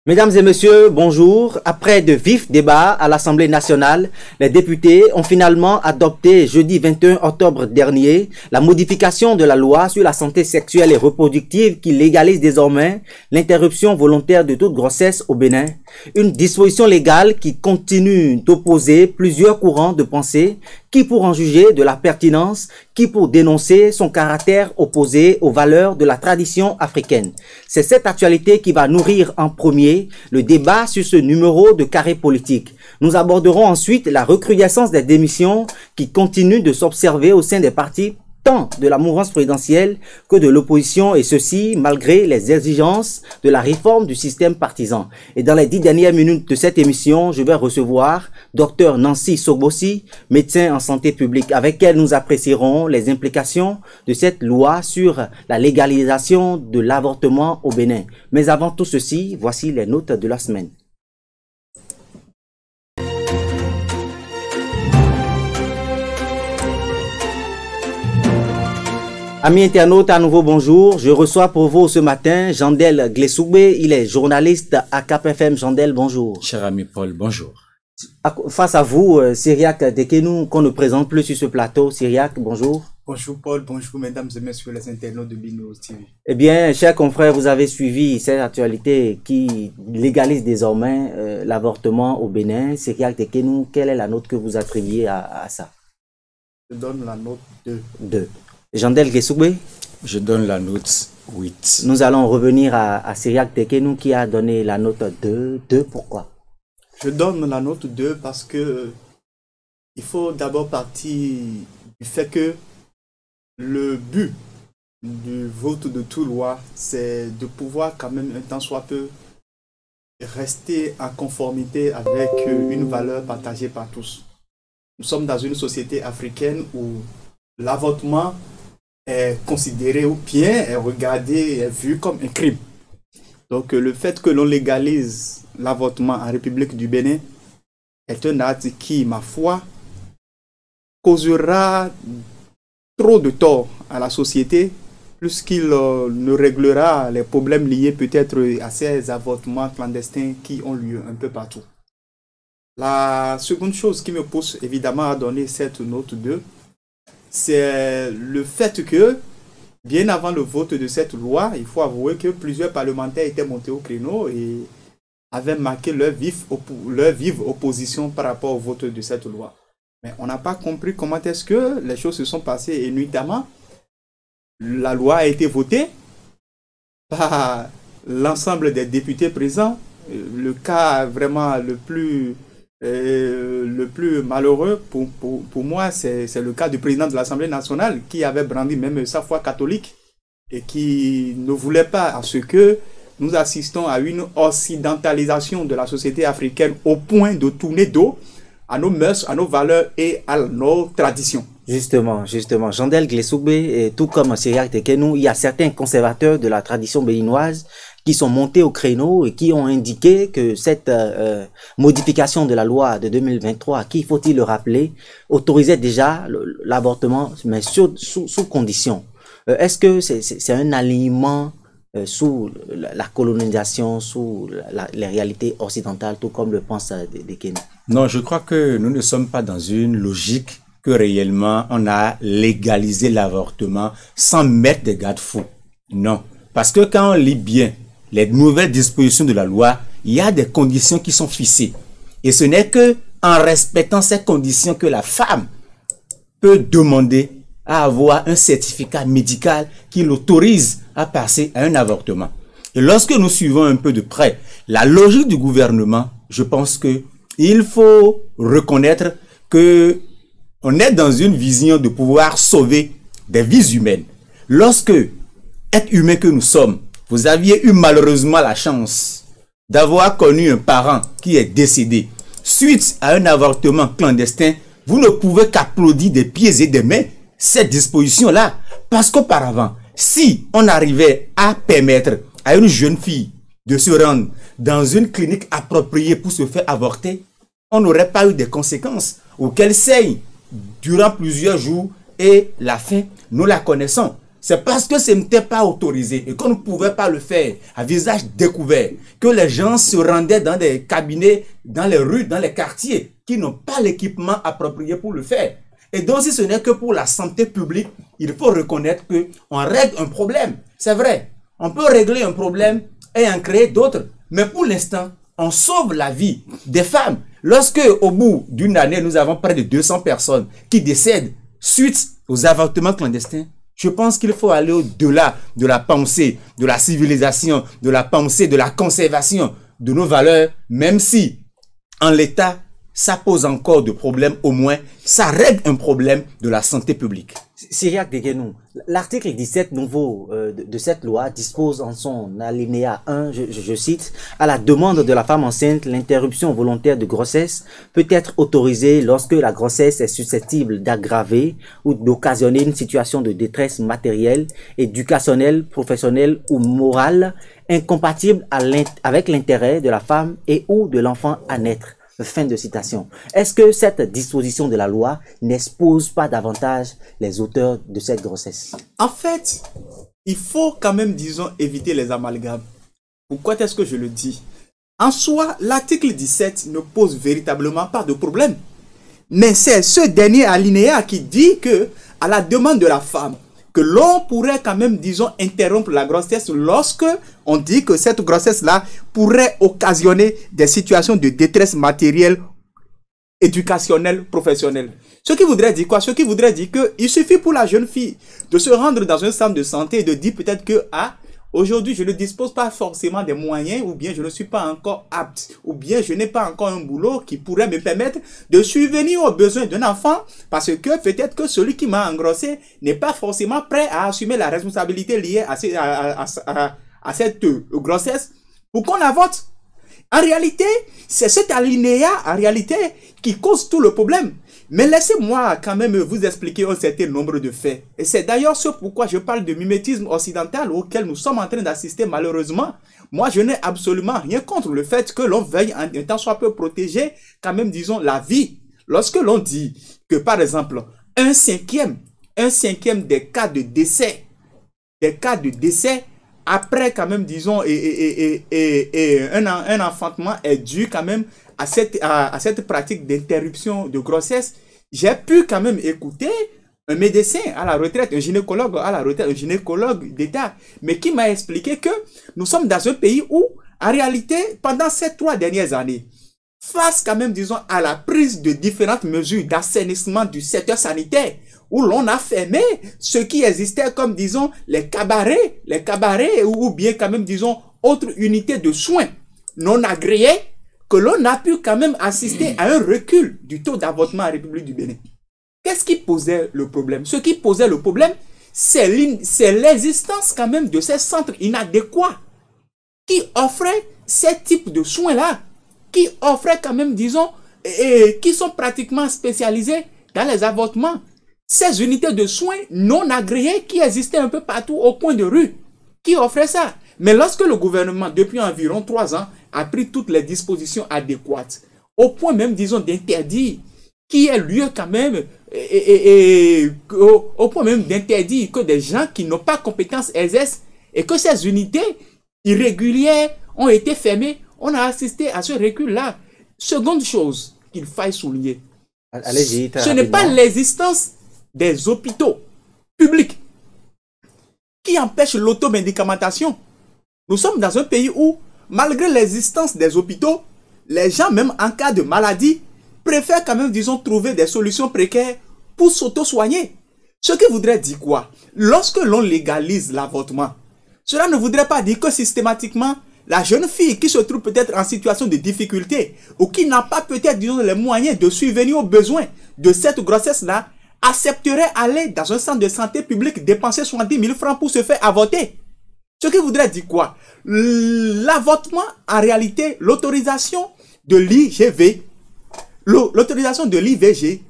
Mesdames et messieurs, bonjour. Après de vifs débats à l'Assemblée nationale, les députés ont finalement adopté jeudi 21 octobre dernier la modification de la loi sur la santé sexuelle et reproductive qui légalise désormais l'interruption volontaire de toute grossesse au Bénin. Une disposition légale qui continue d'opposer plusieurs courants de pensée, qui pour en juger de la pertinence, qui pour dénoncer son caractère opposé aux valeurs de la tradition africaine. C'est cette actualité qui va nourrir en premier le débat sur ce numéro de Carré Politique. Nous aborderons ensuite la recrudescence des démissions qui continuent de s'observer au sein des partis tant de la mouvance présidentielle que de l'opposition, et ceci malgré les exigences de la réforme du système partisan. Et dans les 10 dernières minutes de cette émission, je vais recevoir Dr Nancy Sogbosi, médecin en santé publique, avec elle nous apprécierons les implications de cette loi sur la légalisation de l'avortement au Bénin. Mais avant tout ceci, voici les notes de la semaine. Amis internautes, à nouveau bonjour. Je reçois pour vous ce matin Jandel Glessoubé. Il est journaliste à Cap FM. Jandel, bonjour. Cher ami Paul, bonjour. Face à vous, Syriac Dekenou, qu'on ne présente plus sur ce plateau. Syriac, bonjour. Bonjour Paul, bonjour mesdames et messieurs les internautes de Bino TV. Eh bien, chers confrères, vous avez suivi cette actualité qui légalise désormais l'avortement au Bénin. Syriac Dekenou, quelle est la note que vous attribuez à ça? Je donne la note 2. 2. Jandel Glessoubé? Je donne la note 8. Nous allons revenir à Syriac Dekenou qui a donné la note 2. 2, pourquoi? Je donne la note 2 parce que il faut d'abord partir du fait que le but du vote de toute loi, c'est de pouvoir quand même un temps soit peu rester en conformité avec une valeur partagée par tous. Nous sommes dans une société africaine où l'avortement est considéré ou bien est regardé, est vu comme un crime. Donc le fait que l'on légalise l'avortement en République du Bénin est un acte qui, ma foi, causera trop de tort à la société, plus qu'il ne réglera les problèmes liés peut-être à ces avortements clandestins qui ont lieu un peu partout. La seconde chose qui me pousse évidemment à donner cette note 2, c'est le fait que, bien avant le vote de cette loi, il faut avouer que plusieurs parlementaires étaient montés au créneau et avaient marqué leur vive opposition par rapport au vote de cette loi. Mais on n'a pas compris comment est-ce que les choses se sont passées et nuitamment, la loi a été votée par l'ensemble des députés présents. Le cas vraiment le plus malheureux pour moi, c'est le cas du président de l'Assemblée nationale qui avait brandi même sa foi catholique et qui ne voulait pas à ce que nous assistons à une occidentalisation de la société africaine au point de tourner dos à nos mœurs, à nos valeurs et à nos traditions. Justement. Jandel Glessoubé, tout comme Syriac Dekenou, il y a certains conservateurs de la tradition béninoise qui sont montés au créneau et qui ont indiqué que cette modification de la loi de 2023, qui, faut-il le rappeler, autorisait déjà l'avortement, mais sous condition. Est-ce que c'est un alignement sous la colonisation, sous les réalités occidentales, tout comme le pense Dekenou? Non, je crois que nous ne sommes pas dans une logique que réellement on a légalisé l'avortement sans mettre des garde-fous. Non, parce que quand on lit bien les nouvelles dispositions de la loi, il y a des conditions qui sont fixées. Et ce n'est que en respectant ces conditions que la femme peut demander à avoir un certificat médical qui l'autorise à passer à un avortement. Et lorsque nous suivons un peu de près la logique du gouvernement, je pense que il faut reconnaître que on est dans une vision de pouvoir sauver des vies humaines. Lorsque, être humain que nous sommes, vous aviez eu malheureusement la chance d'avoir connu un parent qui est décédé suite à un avortement clandestin, vous ne pouvez qu'applaudir des pieds et des mains cette disposition-là. Parce qu'auparavant, si on arrivait à permettre à une jeune fille de se rendre dans une clinique appropriée pour se faire avorter, on n'aurait pas eu des conséquences auxquelles saigne durant plusieurs jours et la fin, nous la connaissons. C'est parce que ce n'était pas autorisé et qu'on ne pouvait pas le faire à visage découvert que les gens se rendaient dans des cabinets, dans les rues, dans les quartiers qui n'ont pas l'équipement approprié pour le faire. Et donc, si ce n'est que pour la santé publique, il faut reconnaître qu'on règle un problème. C'est vrai, on peut régler un problème et en créer d'autres. Mais pour l'instant, on sauve la vie des femmes. Lorsque, au bout d'une année, nous avons près de 200 personnes qui décèdent suite aux avortements clandestins, je pense qu'il faut aller au-delà de la pensée, de la civilisation, de la pensée, de la conservation de nos valeurs, même si, en l'état, ça pose encore de problèmes, au moins, ça règle un problème de la santé publique. Cyriaque Deguenou, l'article 17 nouveau de cette loi dispose en son alinéa 1, je cite, « À la demande de la femme enceinte, l'interruption volontaire de grossesse peut être autorisée lorsque la grossesse est susceptible d'aggraver ou d'occasionner une situation de détresse matérielle, éducationnelle, professionnelle ou morale incompatible avec l'intérêt de la femme et ou de l'enfant à naître. » Fin de citation. Est-ce que cette disposition de la loi n'expose pas davantage les auteurs de cette grossesse? En fait, il faut quand même, disons, éviter les amalgames. Pourquoi est-ce que je le dis? En soi, l'article 17 ne pose véritablement pas de problème. Mais c'est ce dernier alinéa qui dit que, à la demande de la femme, que l'on pourrait quand même, disons, interrompre la grossesse lorsque on dit que cette grossesse-là pourrait occasionner des situations de détresse matérielle, éducationnelle, professionnelle. Ce qui voudrait dire quoi? Ce qui voudrait dire qu'il suffit pour la jeune fille de se rendre dans un centre de santé et de dire peut-être que, aujourd'hui, je ne dispose pas forcément des moyens, ou bien je ne suis pas encore apte, ou bien je n'ai pas encore un boulot qui pourrait me permettre de subvenir aux besoins d'un enfant, parce que peut-être que celui qui m'a engrossé n'est pas forcément prêt à assumer la responsabilité liée à cette grossesse pour qu'on avorte. En réalité, c'est cet alinéa, en réalité, qui cause tout le problème. Mais laissez-moi quand même vous expliquer un certain nombre de faits. Et c'est d'ailleurs ce pourquoi je parle de mimétisme occidental auquel nous sommes en train d'assister malheureusement. Moi, je n'ai absolument rien contre le fait que l'on veuille en un temps soit peu protéger quand même, disons, la vie. Lorsque l'on dit que, par exemple, un cinquième des cas de décès, après quand même, disons, un enfantement est dû quand même à cette pratique d'interruption de grossesse. J'ai pu quand même écouter un médecin à la retraite, un gynécologue à la retraite, un gynécologue d'État, mais qui m'a expliqué que nous sommes dans un pays où, en réalité, pendant ces 3 dernières années, face quand même, disons, à la prise de différentes mesures d'assainissement du secteur sanitaire, où l'on a fermé ce qui existait comme, disons, les cabarets, ou bien quand même, disons, autres unités de soins non agréées, que l'on a pu quand même assister à un recul du taux d'avortement en République du Bénin. Qu'est-ce qui posait le problème? Ce qui posait le problème, c'est l'existence quand même de ces centres inadéquats qui offraient ces types de soins-là, qui offraient quand même, disons, qui sont pratiquement spécialisés dans les avortements. Ces unités de soins non agréées qui existaient un peu partout au coin de rue, qui offraient ça. Mais lorsque le gouvernement, depuis environ 3 ans, a pris toutes les dispositions adéquates, au point même, disons, d'interdire, qui ait lieu quand même, au point même d'interdire que des gens qui n'ont pas compétence exercent, et que ces unités irrégulières ont été fermées, on a assisté à ce recul-là. Seconde chose qu'il faille souligner, ce n'est pas l'existence des hôpitaux publics qui empêche l'automédicamentation. Nous sommes dans un pays où, malgré l'existence des hôpitaux, les gens, même en cas de maladie, préfèrent quand même, disons, trouver des solutions précaires pour s'auto-soigner. Ce qui voudrait dire quoi? Lorsque l'on légalise l'avortement, cela ne voudrait pas dire que systématiquement, la jeune fille qui se trouve peut-être en situation de difficulté ou qui n'a pas peut-être, disons, les moyens de subvenir aux besoins de cette grossesse-là, accepterait aller dans un centre de santé publique dépenser 70 000 francs pour se faire avorter. Ce qui voudrait dire quoi? L'avortement, en réalité, l'autorisation de l'IGV, l'autorisation de l'IVG,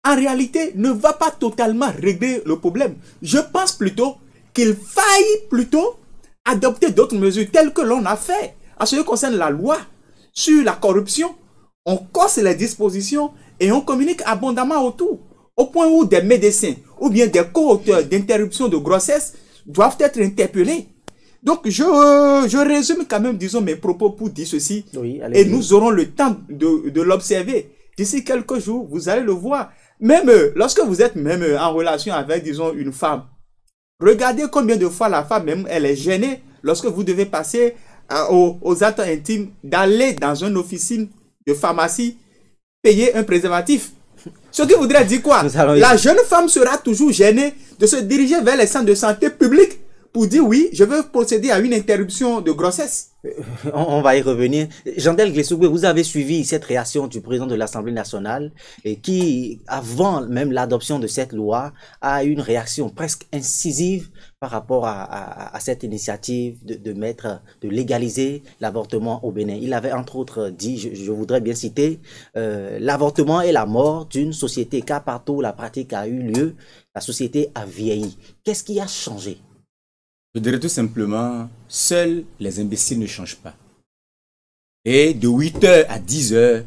en réalité, ne va pas totalement régler le problème. Je pense plutôt qu'il faille plutôt adopter d'autres mesures telles que l'on a fait. En ce qui concerne la loi sur la corruption, on corse les dispositions et on communique abondamment autour. au point où des médecins ou bien des co-auteurs d'interruption de grossesse doivent être interpellés. Donc, je résume quand même, disons, mes propos pour dire ceci. Oui, et nous aurons le temps de l'observer. D'ici quelques jours, vous allez le voir. Même lorsque vous êtes même en relation avec, disons, une femme, regardez combien de fois la femme, même, elle est gênée lorsque vous devez passer aux actes intimes, d'aller dans une officine de pharmacie, payer un préservatif. Ce qui voudrait dire quoi? La jeune femme sera toujours gênée de se diriger vers les centres de santé publics pour dire oui, je veux procéder à une interruption de grossesse. On va y revenir. Jean-Del Glessoubé, vous avez suivi cette réaction du président de l'Assemblée nationale et qui, avant même l'adoption de cette loi, a eu une réaction presque incisive par rapport à cette initiative de légaliser l'avortement au Bénin. Il avait entre autres dit, je voudrais bien citer, l'avortement est la mort d'une société, car partout où la pratique a eu lieu, la société a vieilli. Qu'est-ce qui a changé? Je dirais tout simplement, seuls les imbéciles ne changent pas. Et de 8h à 10h,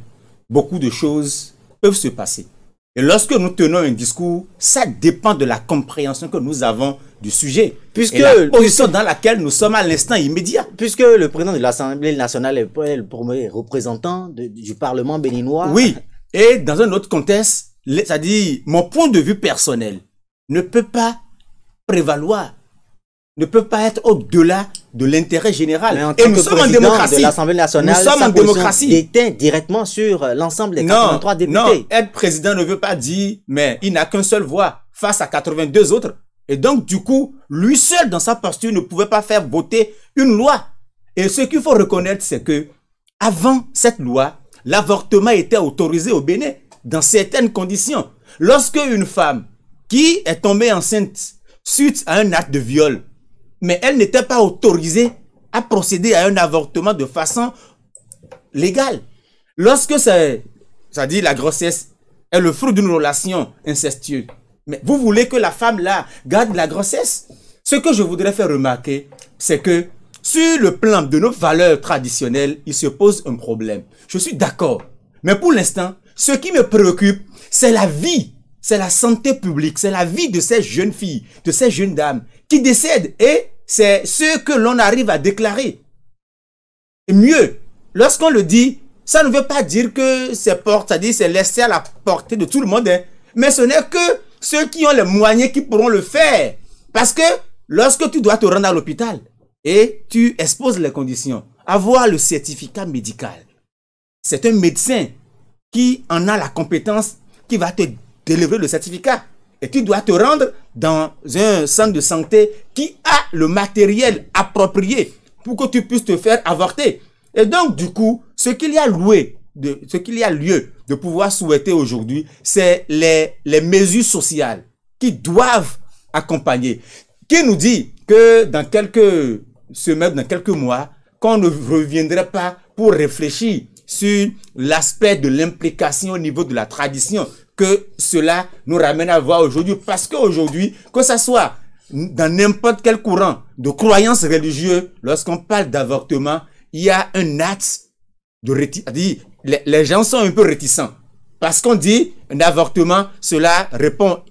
beaucoup de choses peuvent se passer. Et lorsque nous tenons un discours, ça dépend de la compréhension que nous avons du sujet. Puisque la position dans laquelle nous sommes à l'instant immédiat. Puisque le président de l'Assemblée nationale est le premier représentant du Parlement béninois. Oui, et dans un autre contexte, c'est-à-dire mon point de vue personnel ne peut pas prévaloir, ne peut pas être au-delà de l'intérêt général. Et nous sommes en démocratie. De l'Assemblée nationale, nous sommes en démocratie. Déteint directement sur l'ensemble des 83 députés. Non, être président ne veut pas dire, mais il n'a qu'une seule voix face à 82 autres. Et donc, du coup, lui seul, dans sa posture, ne pouvait pas faire voter une loi. Et ce qu'il faut reconnaître, c'est que avant cette loi, l'avortement était autorisé au Bénin dans certaines conditions. Lorsque une femme qui est tombée enceinte suite à un acte de viol, mais elle n'était pas autorisée à procéder à un avortement de façon légale. Lorsque c'est-à-dire la grossesse est le fruit d'une relation incestueuse, mais vous voulez que la femme là garde la grossesse? Ce que je voudrais faire remarquer, c'est que sur le plan de nos valeurs traditionnelles, il se pose un problème. Je suis d'accord. Mais pour l'instant, ce qui me préoccupe, c'est la vie, c'est la santé publique, c'est la vie de ces jeunes filles, de ces jeunes dames qui décèdent. Et c'est ce que l'on arrive à déclarer. Et mieux, lorsqu'on le dit, ça ne veut pas dire que c'est laissé à la portée de tout le monde. Hein. Mais ce n'est que ceux qui ont les moyens qui pourront le faire. Parce que lorsque tu dois te rendre à l'hôpital et tu exposes les conditions, avoir le certificat médical, c'est un médecin qui en a la compétence qui va te délivrer le certificat. Et tu dois te rendre dans un centre de santé qui a le matériel approprié pour que tu puisses te faire avorter. Et donc, du coup, ce qu'il y a lieu de pouvoir souhaiter aujourd'hui, c'est les mesures sociales qui doivent accompagner. Qui nous dit que dans quelques semaines, dans quelques mois, qu'on ne reviendrait pas pour réfléchir sur l'aspect de l'implication au niveau de la tradition que cela nous ramène à voir aujourd'hui. Parce qu'aujourd'hui, que ce soit dans n'importe quel courant de croyance religieuse, lorsqu'on parle d'avortement, il y a un acte de réticence. Les gens sont un peu réticents. Parce qu'on dit un avortement, cela répond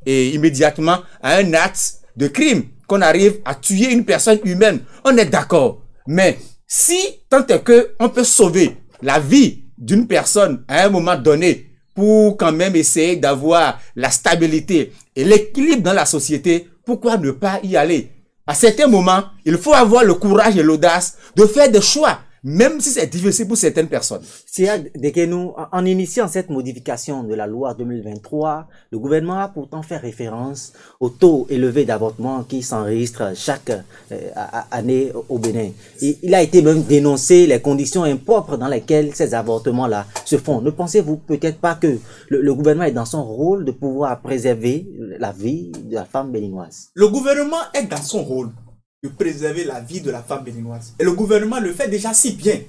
immédiatement à un acte de crime, qu'on arrive à tuer une personne humaine. On est d'accord. Mais si tant est qu'on peut sauver la vie d'une personne à un moment donné, pour quand même essayer d'avoir la stabilité et l'équilibre dans la société, pourquoi ne pas y aller? À certains moments, il faut avoir le courage et l'audace de faire des choix, même si c'est difficile pour certaines personnes. En initiant cette modification de la loi 2023, le gouvernement a pourtant fait référence au taux élevé d'avortement qui s'enregistre chaque année au Bénin. Il a été même dénoncé les conditions impropres dans lesquelles ces avortements-là se font. Ne pensez-vous peut-être pas que le gouvernement est dans son rôle de pouvoir préserver la vie de la femme béninoise? Le gouvernement est dans son rôle de préserver la vie de la femme béninoise. Et le gouvernement le fait déjà si bien,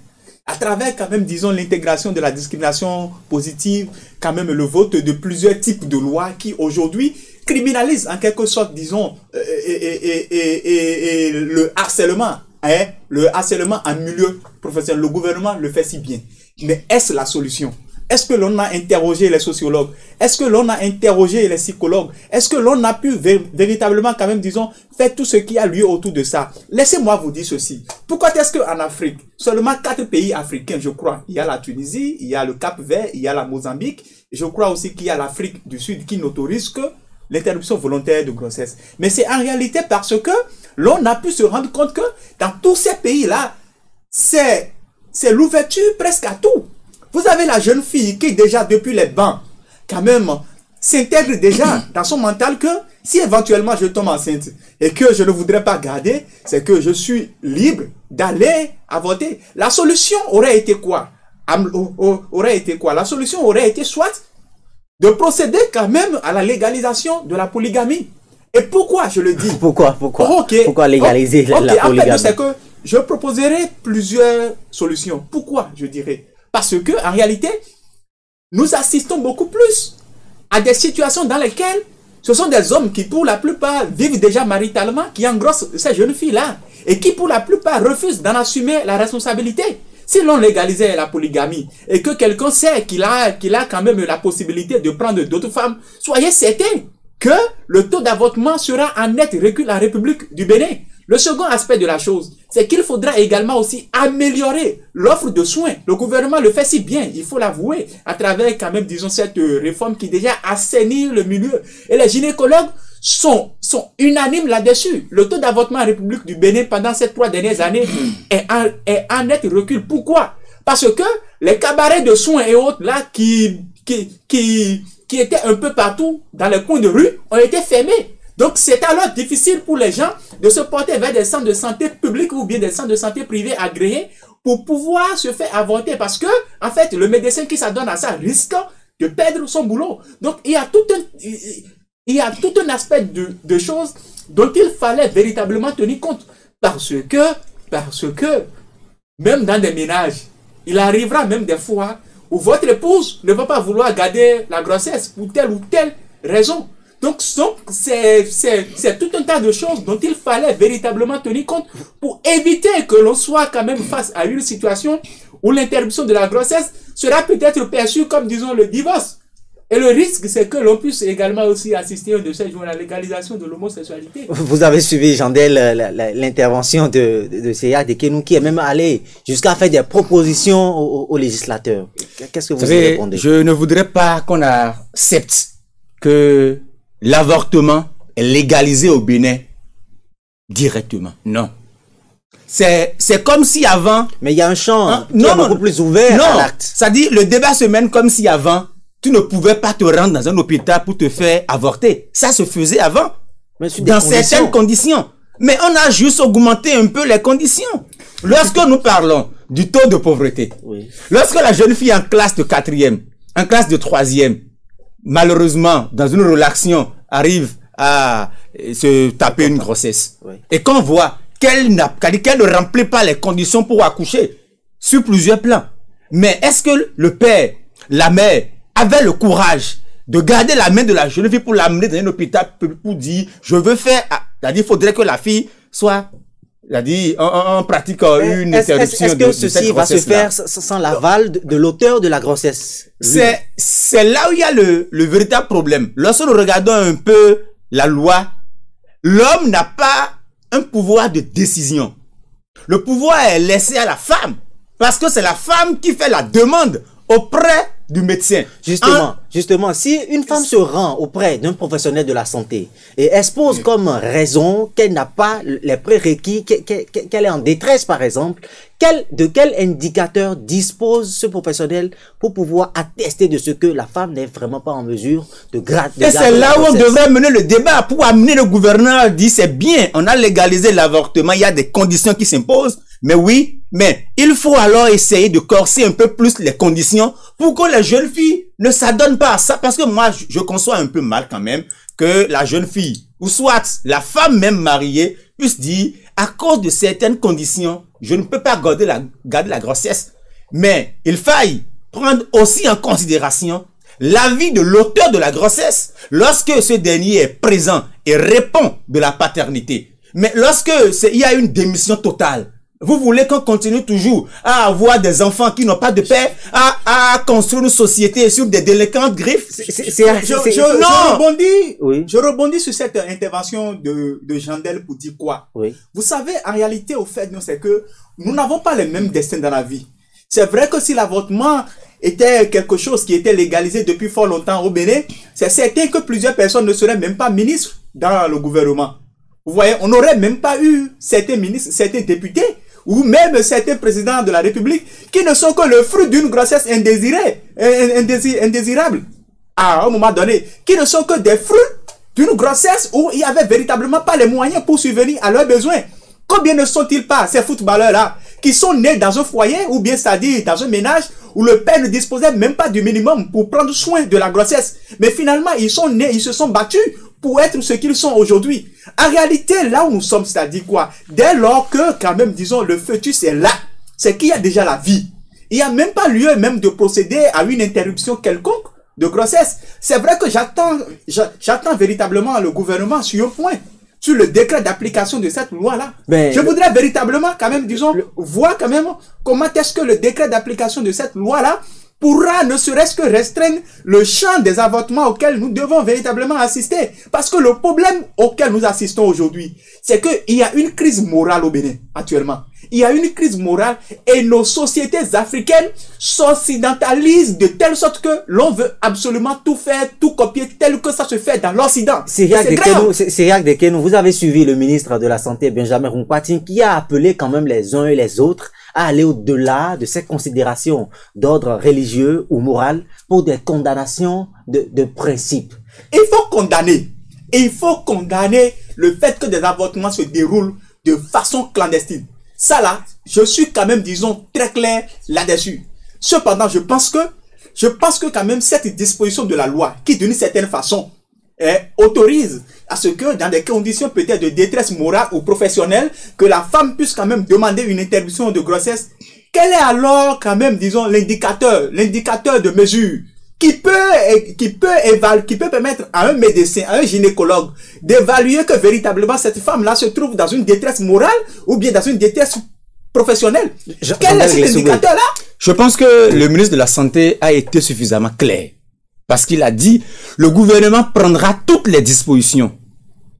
à travers quand même, disons, l'intégration de la discrimination positive, quand même le vote de plusieurs types de lois qui aujourd'hui criminalisent en quelque sorte, disons, le harcèlement en milieu professionnel. Le gouvernement le fait si bien. Mais est-ce la solution? est-ce que l'on a interrogé les sociologues? Est-ce que l'on a interrogé les psychologues? Est-ce que l'on a pu véritablement quand même, disons, faire tout ce qui a lieu autour de ça? Laissez-moi vous dire ceci. Pourquoi est-ce qu'en Afrique, seulement 4 pays africains, je crois, il y a la Tunisie, il y a le Cap-Vert, il y a la Mozambique, et je crois aussi qu'il y a l'Afrique du Sud qui n'autorise que l'interruption volontaire de grossesse. Mais c'est en réalité parce que l'on a pu se rendre compte que dans tous ces pays-là, c'est l'ouverture presque à tout. Vous avez la jeune fille qui déjà depuis les bancs, quand même, s'intègre déjà dans son mental que si éventuellement je tombe enceinte et que je ne voudrais pas garder, c'est que je suis libre d'aller avorter. La solution aurait été quoi? La solution aurait été soit de procéder quand même à la légalisation de la polygamie. Et pourquoi je le dis? Pourquoi légaliser la polygamie? En fait, c'est que je proposerai plusieurs solutions. Pourquoi, je dirais? Parce que en réalité, nous assistons beaucoup plus à des situations dans lesquelles ce sont des hommes qui, pour la plupart, vivent déjà maritalement, qui engrossent ces jeunes filles-là, et qui, pour la plupart, refusent d'en assumer la responsabilité. Si l'on légalisait la polygamie, et que quelqu'un sait qu'il a quand même la possibilité de prendre d'autres femmes, soyez certains que le taux d'avortement sera en net recul en République du Bénin. Le second aspect de la chose, c'est qu'il faudra également aussi améliorer l'offre de soins. Le gouvernement le fait si bien, il faut l'avouer, à travers quand même, disons, cette réforme qui déjà assainit le milieu. Et les gynécologues sont unanimes là-dessus. Le taux d'avortement en République du Bénin pendant ces 3 dernières années est en net recul. Pourquoi? Parce que les cabarets de soins et autres là qui étaient un peu partout dans les coins de rue ont été fermés. Donc, c'est alors difficile pour les gens de se porter vers des centres de santé publics ou bien des centres de santé privés agréés pour pouvoir se faire avorter parce que, en fait, le médecin qui s'adonne à ça risque de perdre son boulot. Donc, il y a tout un aspect de choses dont il fallait véritablement tenir compte parce que, même dans des ménages, il arrivera même des fois où votre épouse ne va pas vouloir garder la grossesse pour telle ou telle raison. Donc, c'est tout un tas de choses dont il fallait véritablement tenir compte pour éviter que l'on soit quand même face à une situation où l'interruption de la grossesse sera peut-être perçue comme, disons, le divorce. Et le risque, c'est que l'on puisse également aussi assister de ces jours à la légalisation de l'homosexualité. Vous avez suivi, Jandel, l'intervention de Seya Dekenou qui est même allé jusqu'à faire des propositions aux législateurs. Qu'est-ce que vous y répondez? Je ne voudrais pas qu'on accepte que l'avortement est légalisé au Bénin directement. Non. C'est comme si avant... Mais il y a un champ qui est beaucoup plus ouvert à l'acte. C'est-à-dire, le débat se mène comme si avant, tu ne pouvais pas te rendre dans un hôpital pour te faire avorter. Ça se faisait avant. Dans certaines conditions. Mais on a juste augmenté un peu les conditions. Lorsque nous parlons du taux de pauvreté, lorsque la jeune fille en classe de 4e, en classe de 3e, malheureusement, dans une relation, arrive à se taper une grossesse. Et qu'on voit qu'elle ne remplit pas les conditions pour accoucher sur plusieurs plans. Mais est-ce que le père, la mère, avait le courage de garder la main de la jeune fille pour l'amener dans un hôpital pour dire, je veux faire, c'est-à-dire, il faudrait que la fille soit, c'est-à-dire, on pratique une interruption de cette grossesse. Est-ce que ceci va se faire sans l'aval de l'auteur de la grossesse? C'est là où il y a le véritable problème. Lorsque nous regardons un peu la loi, l'homme n'a pas un pouvoir de décision. Le pouvoir est laissé à la femme. Parce que c'est la femme qui fait la demande auprès du médecin. Justement, si une femme se rend auprès d'un professionnel de la santé et expose comme raison qu'elle n'a pas les prérequis, qu'elle est en détresse par exemple, de quel indicateur dispose ce professionnel pour pouvoir attester de ce que la femme n'est vraiment pas en mesure de garder? Et c'est là où on devrait mener le débat pour amener le gouverneur à dire c'est bien, on a légalisé l'avortement, il y a des conditions qui s'imposent. Mais oui, mais il faut alors essayer de corser un peu plus les conditions pour que les jeunes filles ne s'adonnent pas à ça. Parce que moi, je conçois un peu mal quand même que la jeune fille, ou soit la femme même mariée, puisse dire, à cause de certaines conditions, je ne peux pas garder la grossesse. Mais il faille prendre aussi en considération l'avis de l'auteur de la grossesse lorsque ce dernier est présent et répond de la paternité. Mais lorsque il y a une démission totale, Vous voulez qu'on continue toujours à avoir des enfants qui n'ont pas de père, à construire une société sur des délinquantes griffes? Je rebondis sur cette intervention de Jandel pour dire quoi? Oui. Vous savez, en réalité, au fait, c'est que nous n'avons pas les mêmes destins dans la vie. C'est vrai que si l'avortement était quelque chose qui était légalisé depuis fort longtemps au Bénin, c'est certain que plusieurs personnes ne seraient même pas ministres dans le gouvernement. Vous voyez, on n'aurait même pas eu certains ministres, certains députés, ou même certains présidents de la République, qui ne sont que le fruit d'une grossesse indésirable, à un moment donné, qui ne sont que des fruits d'une grossesse où il n'y avait véritablement pas les moyens pour subvenir à leurs besoins. Combien ne sont-ils pas, ces footballeurs-là, qui sont nés dans un foyer, ou bien c'est-à-dire dans un ménage, où le père ne disposait même pas du minimum pour prendre soin de la grossesse. Mais finalement, ils sont nés, ils se sont battus pour être ce qu'ils sont aujourd'hui. En réalité, là où nous sommes, c'est-à-dire quoi? Dès lors que, quand même, disons, le fœtus est là, c'est qu'il y a déjà la vie. Il n'y a même pas lieu même de procéder à une interruption quelconque de grossesse. C'est vrai que j'attends véritablement le gouvernement sur un point, sur le décret d'application de cette loi-là. Je voudrais véritablement, quand même, disons, voir quand même comment est-ce que le décret d'application de cette loi-là pourra ne serait-ce que restreindre le champ des avortements auxquels nous devons véritablement assister. Parce que le problème auquel nous assistons aujourd'hui, c'est qu'il y a une crise morale au Bénin actuellement. Il y a une crise morale et nos sociétés africaines s'occidentalisent de telle sorte que l'on veut absolument tout faire, tout copier tel que ça se fait dans l'Occident. Cyriaque Dekenou, vous avez suivi le ministre de la Santé, Benjamin Runkwatin, qui a appelé quand même les uns et les autres à aller au-delà de ces considérations d'ordre religieux ou moral pour des condamnations de principe. Il faut condamner. Il faut condamner le fait que des avortements se déroulent de façon clandestine. Ça là, je suis quand même, disons, très clair là-dessus. Cependant, je pense que quand même cette disposition de la loi, qui d'une certaine façon autorise à ce que dans des conditions peut-être de détresse morale ou professionnelle, que la femme puisse quand même demander une interruption de grossesse, quel est alors quand même, disons, l'indicateur de mesure qui peut permettre à un médecin, à un gynécologue d'évaluer que véritablement cette femme-là se trouve dans une détresse morale ou bien dans une détresse professionnelle? Quel est cet indicateur-là? Je pense que le ministre de la Santé a été suffisamment clair. Parce qu'il a dit, le gouvernement prendra toutes les dispositions.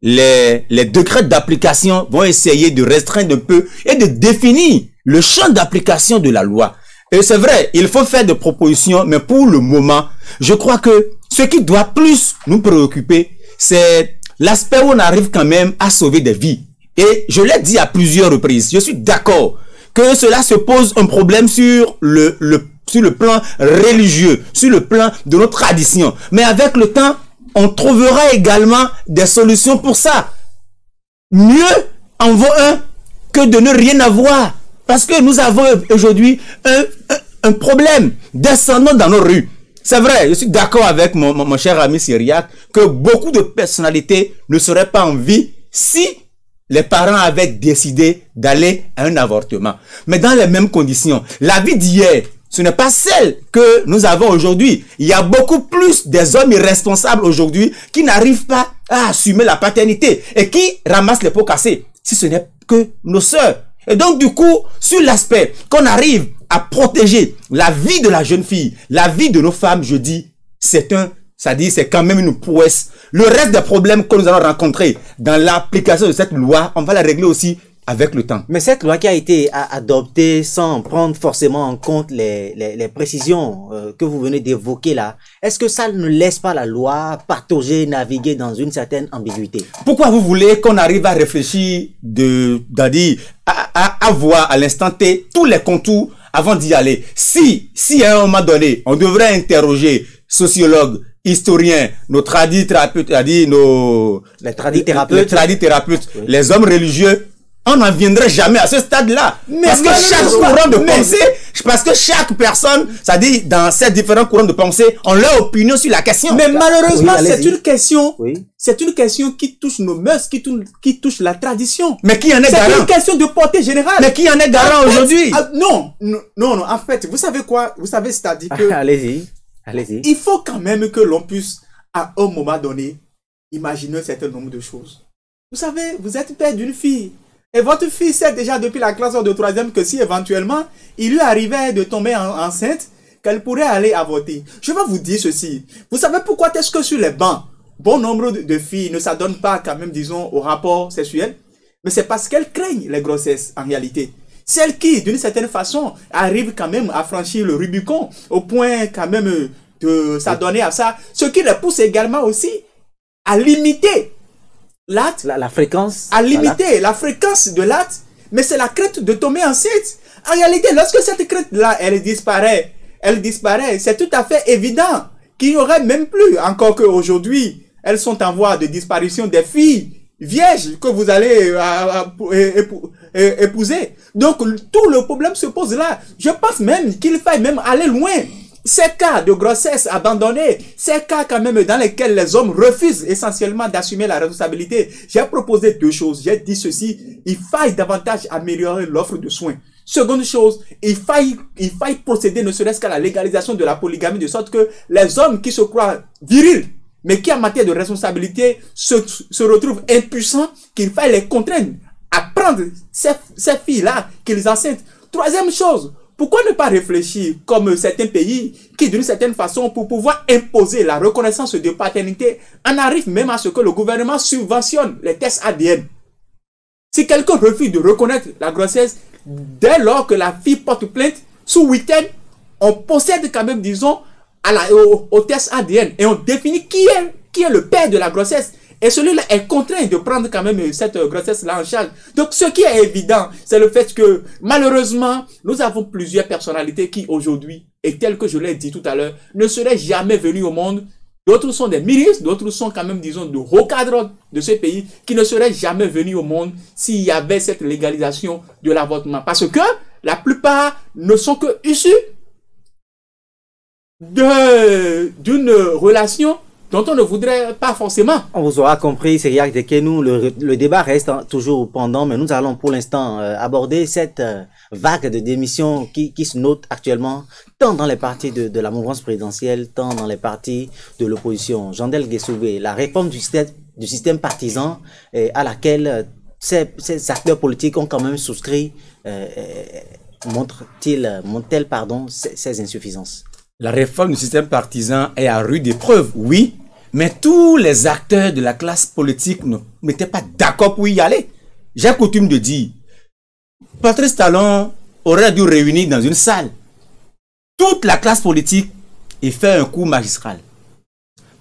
Les décrets d'application vont essayer de restreindre un peu et de définir le champ d'application de la loi. Et c'est vrai, il faut faire des propositions, mais pour le moment, je crois que ce qui doit plus nous préoccuper, c'est l'aspect où on arrive quand même à sauver des vies. Et je l'ai dit à plusieurs reprises, je suis d'accord que cela se pose un problème sur le plan religieux, sur le plan de nos traditions. Mais avec le temps, on trouvera également des solutions pour ça. Mieux en vaut un que de ne rien avoir. Parce que nous avons aujourd'hui un problème descendant dans nos rues. C'est vrai, je suis d'accord avec mon cher ami Cyriaque que beaucoup de personnalités ne seraient pas en vie si les parents avaient décidé d'aller à un avortement. Mais dans les mêmes conditions, la vie d'hier, ce n'est pas celle que nous avons aujourd'hui. Il y a beaucoup plus des hommes irresponsables aujourd'hui qui n'arrivent pas à assumer la paternité et qui ramassent les pots cassés, si ce n'est que nos sœurs. Et donc du coup, sur l'aspect qu'on arrive à protéger la vie de la jeune fille, la vie de nos femmes, je dis, c'est quand même une prouesse. Le reste des problèmes que nous allons rencontrer dans l'application de cette loi, on va la régler aussi avec le temps. Mais cette loi qui a été adoptée sans prendre forcément en compte les précisions que vous venez d'évoquer là, est-ce que ça ne laisse pas la loi patauger, naviguer dans une certaine ambiguïté? Pourquoi vous voulez qu'on arrive à réfléchir à voir à l'instant T tous les contours avant d'y aller? Si à un moment donné, on devrait interroger sociologues, historiens, nos tradithérapeutes, les hommes religieux, on n'en viendrait jamais à ce stade-là. Parce que chaque personne, c'est-à-dire dans ces différents courants de pensée, ont leur opinion sur la question. Mais malheureusement, c'est une question qui touche nos mœurs, qui touche la tradition. Mais qui en est garant? C'est une question de portée générale. Mais qui en est garant aujourd'hui? Non, en fait, vous savez quoi? Vous savez, c'est-à-dire que... Allez-y. Il faut quand même que l'on puisse, à un moment donné, imaginer un certain nombre de choses. Vous savez, vous êtes père d'une fille. Et votre fille sait déjà depuis la classe de 3e que si éventuellement il lui arrivait de tomber enceinte, qu'elle pourrait aller avorter. Je vais vous dire ceci. Vous savez pourquoi est-ce que sur les bancs, bon nombre de filles ne s'adonnent pas quand même, disons, au rapport sexuel? Mais c'est parce qu'elles craignent les grossesses en réalité. Celles qui, d'une certaine façon, arrivent quand même à franchir le Rubicon au point quand même de s'adonner à ça. Ce qui les pousse également aussi à limiter l'acte. La fréquence. À limiter la fréquence de l'acte. Mais c'est la crainte de tomber enceinte. En réalité, lorsque cette crainte-là, elle disparaît, c'est tout à fait évident qu'il n'y aurait même plus, encore qu'aujourd'hui, elles sont en voie de disparition des filles vierges que vous allez épouser. Donc, tout le problème se pose là. Je pense même qu'il faille même aller loin. Ces cas de grossesse abandonnée, ces cas quand même dans lesquels les hommes refusent essentiellement d'assumer la responsabilité, j'ai proposé 2 choses. J'ai dit ceci, il faille davantage améliorer l'offre de soins. Seconde chose, il faille procéder ne serait-ce qu'à la légalisation de la polygamie, de sorte que les hommes qui se croient virils, mais qui en matière de responsabilité se retrouvent impuissants, qu'il faille les contraindre à prendre ces filles-là qu'ils enceintent. Troisième chose, pourquoi ne pas réfléchir comme certains pays qui, d'une certaine façon, pour pouvoir imposer la reconnaissance de paternité, en arrive même à ce que le gouvernement subventionne les tests ADN. Si quelqu'un refuse de reconnaître la grossesse, dès lors que la fille porte plainte, sous week-end, on procède quand même, disons, au test ADN et on définit qui est le père de la grossesse. Et celui-là est contraint de prendre quand même cette grossesse-là en charge. Donc, ce qui est évident, c'est le fait que, malheureusement, nous avons plusieurs personnalités qui, aujourd'hui, et telles que je l'ai dit tout à l'heure, ne seraient jamais venues au monde. D'autres sont des ministres, d'autres sont quand même, disons, de hauts cadres de ce pays qui ne seraient jamais venus au monde s'il y avait cette légalisation de l'avortement. Parce que la plupart ne sont que issus d'une relation dont on ne voudrait pas forcément. On vous aura compris, c'est Yak Dekenou, le débat reste toujours pendant, mais nous allons pour l'instant aborder cette vague de démissions qui se note actuellement, tant dans les partis de la mouvance présidentielle, tant dans les partis de l'opposition. Jandel Guessoubé, la réforme du système partisan à laquelle ces acteurs politiques ont quand même souscrit, montre-t-elle ces insuffisances? La réforme du système partisan est à rude épreuve, oui, mais tous les acteurs de la classe politique n'étaient pas d'accord pour y aller. J'ai coutume de dire, Patrice Talon aurait dû réunir dans une salle toute la classe politique et faire un coup magistral.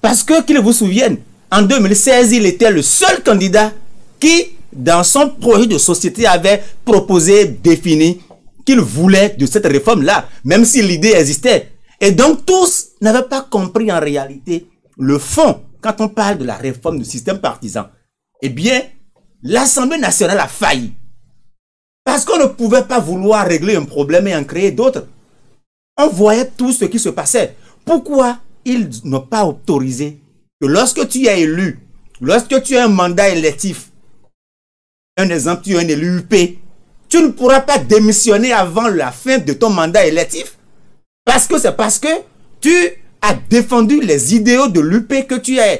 Parce que, qu'ils vous souviennent, en 2016, il était le seul candidat qui, dans son projet de société, avait proposé, défini qu'il voulait de cette réforme-là, même si l'idée existait. Et donc, tous n'avaient pas compris en réalité le fond quand on parle de la réforme du système partisan. Eh bien, l'Assemblée nationale a failli. Parce qu'on ne pouvait pas vouloir régler un problème et en créer d'autres. On voyait tout ce qui se passait. Pourquoi ils n'ont pas autorisé que lorsque tu es élu, lorsque tu as un mandat électif, un exemple, tu es un élu UP, tu ne pourras pas démissionner avant la fin de ton mandat électif? Parce que c'est parce que tu as défendu les idéaux de l'UP que tu as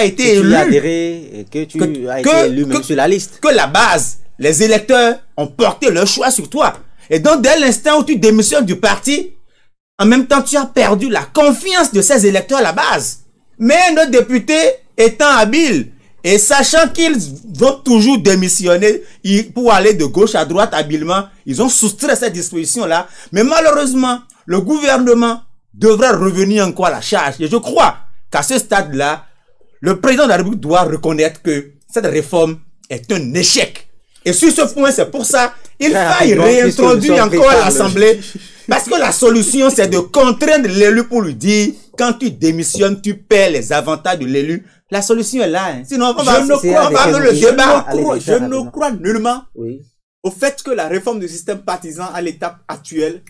été élu. Tu as adhéré et que tu as été élu même sur la liste. Que la base, les électeurs ont porté leur choix sur toi. Et donc, dès l'instant où tu démissionnes du parti, en même temps, tu as perdu la confiance de ces électeurs à la base. Mais nos députés étant habiles et sachant qu'ils vont toujours démissionner pour aller de gauche à droite habilement, ils ont soustrait cette disposition-là. Mais malheureusement, le gouvernement devra revenir encore à la charge. Et je crois qu'à ce stade-là, le président de la République doit reconnaître que cette réforme est un échec. Et sur ce point, c'est pour ça qu'il faille réintroduire encore à l'Assemblée. Parce que la solution, c'est de contraindre l'élu pour lui dire, quand tu démissionnes, tu perds les avantages de l'élu. La solution est là. Hein. Sinon, je ne crois nullement au fait que la réforme du système partisan à l'étape actuelle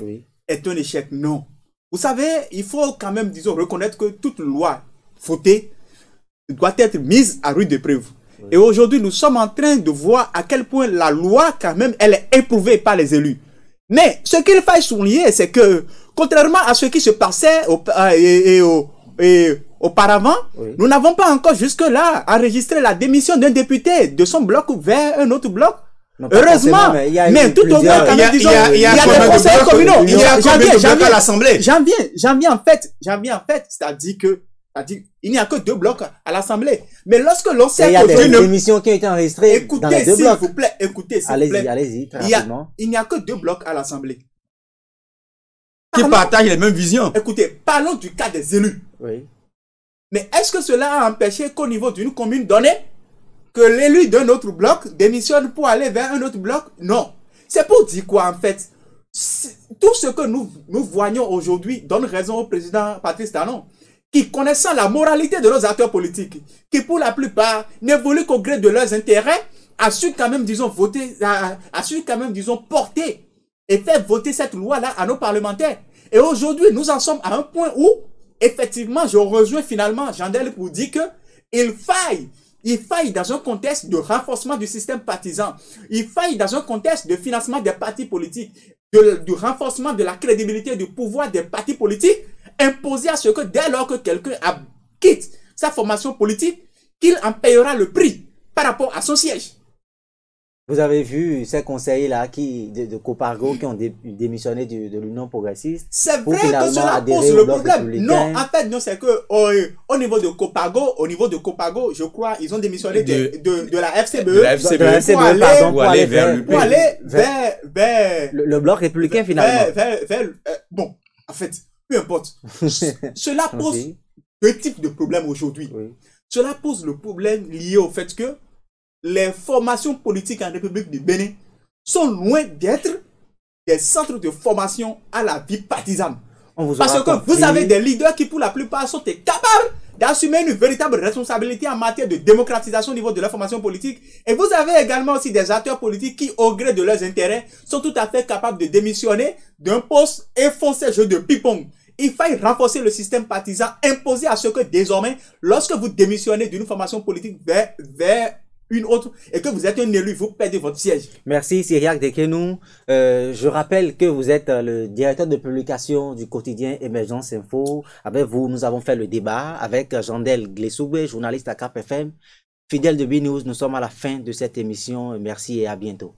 est un échec. Non. Vous savez, il faut quand même, disons, reconnaître que toute loi fautée doit être mise à rude épreuve. Et aujourd'hui, nous sommes en train de voir à quel point la loi, quand même, elle est éprouvée par les élus. Mais ce qu'il faut souligner, c'est que, contrairement à ce qui se passait auparavant, nous n'avons pas encore jusque-là enregistré la démission d'un député de son bloc vers un autre bloc. Non, pas Heureusement, forcément, mais il y a eu mais tout au moins, plusieurs- quand même, disons, il y a des combien de conseils blocs? communaux. Il y a combien de blocs à l'Assemblée? J'en viens en fait, c'est-à-dire, il n'y a que 2 blocs à l'Assemblée. Mais lorsque l'on Il sait y a qu'aujourd'hui, des émissions qui ont été enregistrées dans écoutez, les deux s'il blocs. vous plaît, écoutez, s'il vous Allez-y, plaît. allez-y, très Il rapidement. n'y a que 2 blocs à l'Assemblée. Qui Parlons- partagent les mêmes visions. Écoutez, parlons du cas des élus. Oui. Mais est-ce que cela a empêché qu'au niveau d'une commune donnée, que l'élu d'un autre bloc démissionne pour aller vers un autre bloc? Non. C'est pour dire quoi en fait? Tout ce que nous voyons aujourd'hui donne raison au président Patrice Talon, qui connaissant la moralité de nos acteurs politiques, qui pour la plupart n'évoluent qu'au gré de leurs intérêts, assurent quand même, disons, porter et faire voter cette loi-là à nos parlementaires. Et aujourd'hui, nous en sommes à un point où, effectivement, je rejoins finalement Jandel pour dire que il faille dans un contexte de renforcement du système partisan, il faille dans un contexte de financement des partis politiques, du renforcement de la crédibilité du pouvoir des partis politiques, imposer à ce que dès lors que quelqu'un quitte sa formation politique, qu'il en payera le prix par rapport à son siège. Vous avez vu ces conseillers-là de Copargo qui ont démissionné de l'Union progressiste. C'est pour vrai que finalement cela adhérer pose au le Bloc problème. républicain. Non, en fait, non, c'est que au niveau de Copargo, je crois, ils ont démissionné de la FCBE. De la FCBE. De la FCBE, Pour aller- pardon, pour aller vers le pour aller vers le Bloc républicain finalement. bon, en fait, peu importe. Cela pose Ok. 2 types de problèmes aujourd'hui. Oui. Cela pose le problème lié au fait que les formations politiques en République du Bénin sont loin d'être des centres de formation à la vie partisane. On vous Parce aura que compris. vous avez des leaders qui, pour la plupart, sont capables d'assumer une véritable responsabilité en matière de démocratisation au niveau de la formation politique. Et vous avez également aussi des acteurs politiques qui, au gré de leurs intérêts, sont tout à fait capables de démissionner d'un poste et foncer jeu de ping-pong. Il faille renforcer le système partisan, imposer à ce que désormais, lorsque vous démissionnez d'une formation politique vers une autre et que vous êtes un élu, vous perdez votre siège. Merci Cyriac Dekenou. Je rappelle que vous êtes le directeur de publication du quotidien Émergence Info. Avec vous, nous avons fait le débat avec Jandel Glessoubé, journaliste à Cap FM. Fidèle de B-News, nous sommes à la fin de cette émission. Merci et à bientôt.